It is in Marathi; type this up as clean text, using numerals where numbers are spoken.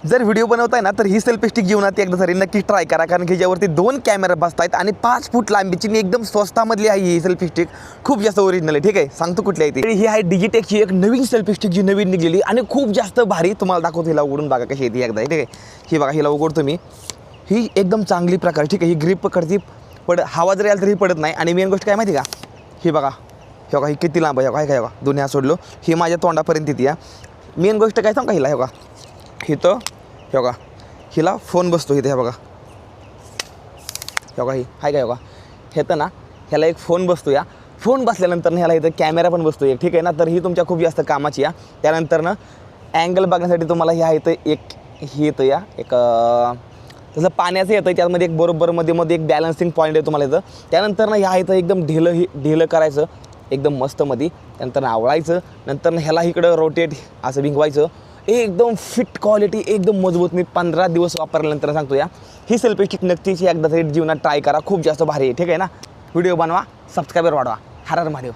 जर व्हिडिओ बनवताय ना तर ही सेल्फी स्टिक जीवनात एकदा तरी नक्की ट्राय करा, कारण की ज्यावरती 2 कॅमेरा बसत आहेत आणि 5 फूट लांबीची आणि एकदम स्वस्तामधली आहे ही सेल्फी स्टिक. खूप जास्त ओरिजिनल आहे. ठीक आहे, सांगतो कुठली आहे ती. ही आहे डिजिटेकची एक नवीन सेल्फी स्टिक जी नवीन निघलेली आणि खूप जास्त भारी. तुम्हाला दाखवतो, हिला उघडून बघा कशी येते एकदा. ठीक आहे, ही बघा, हिला उघडतो मी. ही एकदम चांगली प्रकार. ठीक आहे, ही ग्रिप पकडती, हवा जरी आली तरी पडत नाही. आणि मेन गोष्ट काय माहिती का, ही बघा, हे बघा ही किती लांब आहे. काय बघा, दोन्ही हात सोडलो, ही माझ्या तोंडापर्यंत येते. मेन गोष्ट काय सांग का, हिला हे बघा, इथं हे बघा, हिला फोन बसतो इथे. हे बघा, हे बघा, ही आहे काय बघा, हे तर ना ह्याला एक फोन बसतो. या फोन बसल्यानंतर ह्याला इथं कॅमेरा पण बसतो एक. ठीक आहे ना, तर ही तुमच्या खूप जास्त कामाची. या त्यानंतर ना अँगल बघण्यासाठी तुम्हाला ह्या इथं एक हे येतं, या एक तसं पाण्याचं येतं, त्यामध्ये एक बरोबर मध्ये एक बॅलन्सिंग पॉईंट आहे तुम्हाला इथं. त्यानंतर ना ह्या इथं एकदम ढिलं करायचं एकदम मस्तमध्ये. त्यानंतर आवळायचं, नंतर ह्याला इकडं रोटेट असं भिंगवायचं. एकदम फिट क्वालिटी, एकदम मजबूत. मी 15 दिवस वापरल्यानंतर सांगतो, या ही सेल्फी स्टिक नक्कीच एकदा तरी जीवनात ट्राय करा. खूप जास्त भारी आहे. ठीक आहे ना, व्हिडिओ बनवा, सबस्क्रायबर वाढवा. हर हर महादेव.